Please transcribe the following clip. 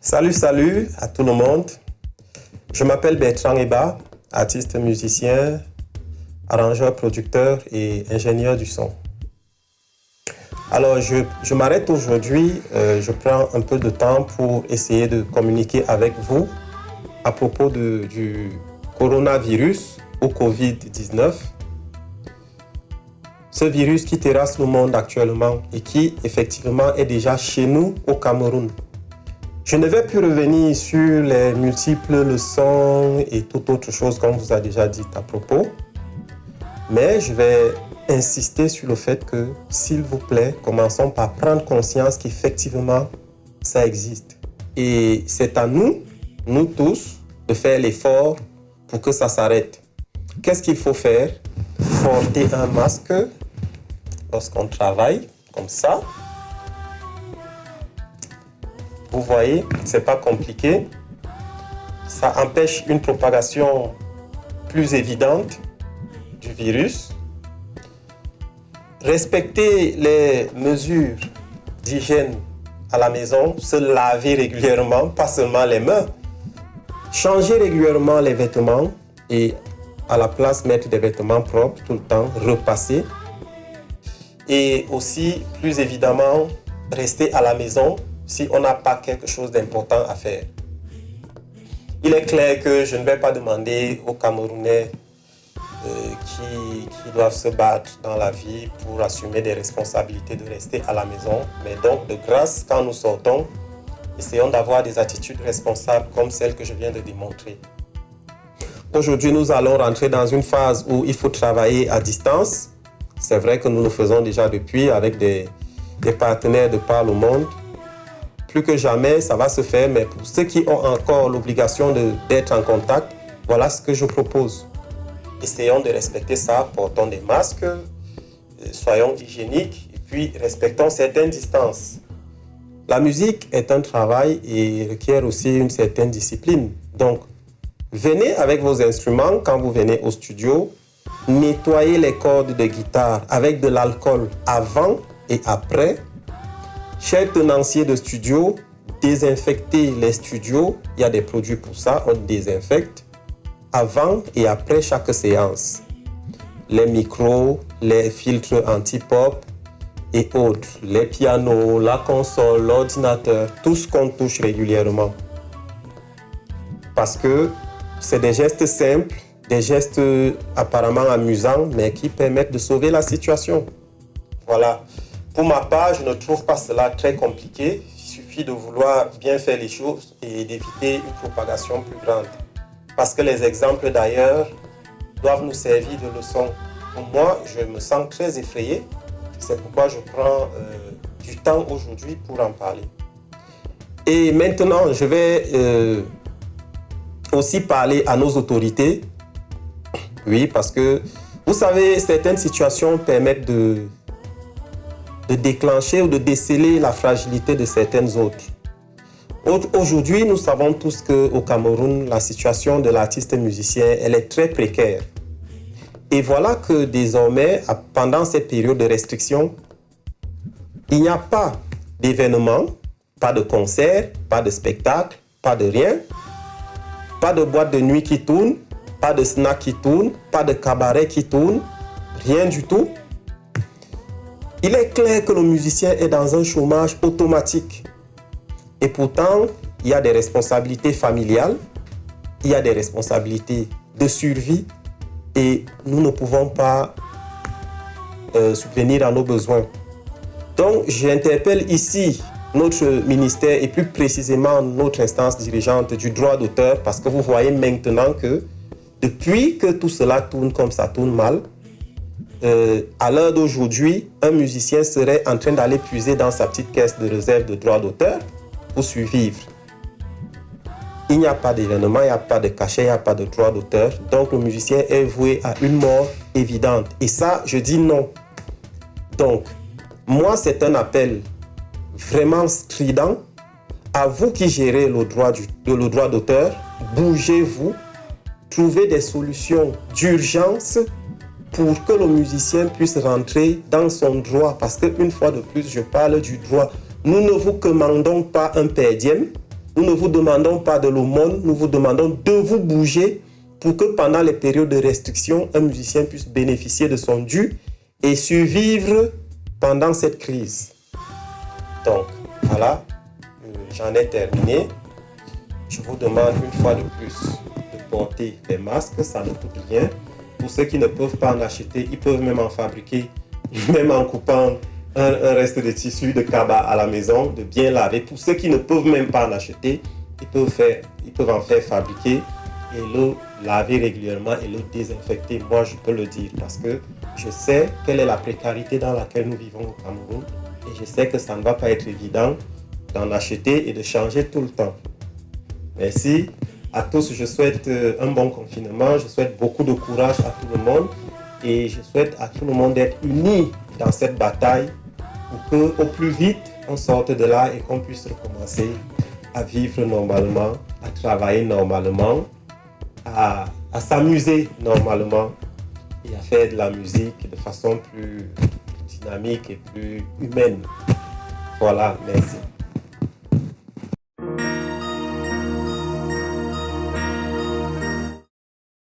Salut à tout le monde. Je m'appelle Bertrand Eba, artiste musicien, arrangeur, producteur et ingénieur du son. Alors, je m'arrête aujourd'hui, je prends un peu de temps pour essayer de communiquer avec vous à propos du coronavirus ou Covid-19. Ce virus qui terrasse le monde actuellement et qui, effectivement, est déjà chez nous au Cameroun. Je ne vais plus revenir sur les multiples leçons et toute autre chose qu'on vous a déjà dit à propos, mais je vais insister sur le fait que, s'il vous plaît, commençons par prendre conscience qu'effectivement, ça existe. Et c'est à nous tous, de faire l'effort pour que ça s'arrête. Qu'est-ce qu'il faut faire? Porter un masque lorsqu'on travaille, comme ça. Vous voyez, c'est pas compliqué. Ça empêche une propagation plus évidente du virus. Respecter les mesures d'hygiène à la maison, se laver régulièrement, pas seulement les mains. Changer régulièrement les vêtements et à la place mettre des vêtements propres tout le temps, repasser. Et aussi, plus évidemment, rester à la maison si on n'a pas quelque chose d'important à faire. Il est clair que je ne vais pas demander aux Camerounais qui doivent se battre dans la vie pour assumer des responsabilités de rester à la maison. Mais donc, de grâce, quand nous sortons, essayons d'avoir des attitudes responsables comme celles que je viens de démontrer. Aujourd'hui, nous allons rentrer dans une phase où il faut travailler à distance. C'est vrai que nous le faisons déjà depuis avec des partenaires de par le monde. Plus que jamais, ça va se faire, mais pour ceux qui ont encore l'obligation d'être en contact, voilà ce que je propose. Essayons de respecter ça, portons des masques, soyons hygiéniques et puis respectons certaines distances. La musique est un travail et requiert aussi une certaine discipline. Donc, venez avec vos instruments quand vous venez au studio, nettoyez les cordes de guitare avec de l'alcool avant et après. Chers tenanciers de studio, désinfectez les studios. Il y a des produits pour ça, on désinfecte avant et après chaque séance. Les micros, les filtres anti-pop et autres, les pianos, la console, l'ordinateur, tout ce qu'on touche régulièrement. Parce que c'est des gestes simples, des gestes apparemment amusants, mais qui permettent de sauver la situation. Voilà. Pour ma part, je ne trouve pas cela très compliqué. Il suffit de vouloir bien faire les choses et d'éviter une propagation plus grande. Parce que les exemples d'ailleurs doivent nous servir de leçon. Pour moi, je me sens très effrayé. C'est pourquoi je prends du temps aujourd'hui pour en parler. Et maintenant, je vais aussi parler à nos autorités. Oui, parce que vous savez, certaines situations permettent de déclencher ou de déceler la fragilité de certaines autres. Aujourd'hui, nous savons tous qu'au Cameroun, la situation de l'artiste musicien, elle est très précaire. Et voilà que désormais, pendant cette période de restriction, il n'y a pas d'événements, pas de concerts, pas de spectacles, pas de rien, pas de boîte de nuit qui tourne, pas de snack qui tourne, pas de cabaret qui tourne, rien du tout. Il est clair que le musicien est dans un chômage automatique. Et pourtant, il y a des responsabilités familiales, il y a des responsabilités de survie et nous ne pouvons pas subvenir à nos besoins. Donc, j'interpelle ici notre ministère et plus précisément notre instance dirigeante du droit d'auteur parce que vous voyez maintenant que depuis que tout cela tourne comme ça tourne mal, à l'heure d'aujourd'hui, un musicien serait en train d'aller puiser dans sa petite caisse de réserve de droits d'auteur pour survivre. Il n'y a pas d'événement, il n'y a pas de cachet, il n'y a pas de droit d'auteur. Donc le musicien est voué à une mort évidente. Et ça, je dis non. Donc, moi, c'est un appel vraiment strident à vous qui gérez le droit d'auteur. Bougez-vous, trouvez des solutions d'urgence pour que le musicien puisse rentrer dans son droit. Parce qu'une fois de plus, je parle du droit. Nous ne vous commandons pas un per diem. Nous ne vous demandons pas de l'aumône, nous vous demandons de vous bouger pour que pendant les périodes de restriction, un musicien puisse bénéficier de son dû et survivre pendant cette crise. Donc, voilà, j'en ai terminé. Je vous demande une fois de plus de porter les masques, ça ne coûte rien. Pour ceux qui ne peuvent pas en acheter, ils peuvent même en fabriquer, même en coupant un reste de tissu de cabas à la maison, de bien laver. Pour ceux qui ne peuvent même pas en acheter, ils peuvent en faire fabriquer et le laver régulièrement et le désinfecter. Moi, je peux le dire parce que je sais quelle est la précarité dans laquelle nous vivons au Cameroun et je sais que ça ne va pas être évident d'en acheter et de changer tout le temps. Merci à tous, je souhaite un bon confinement, je souhaite beaucoup de courage à tout le monde et je souhaite à tout le monde d'être unis dans cette bataille pour qu'au plus vite on sorte de là et qu'on puisse recommencer à vivre normalement, à travailler normalement, à s'amuser normalement et à faire de la musique de façon plus dynamique et plus humaine. Voilà, merci.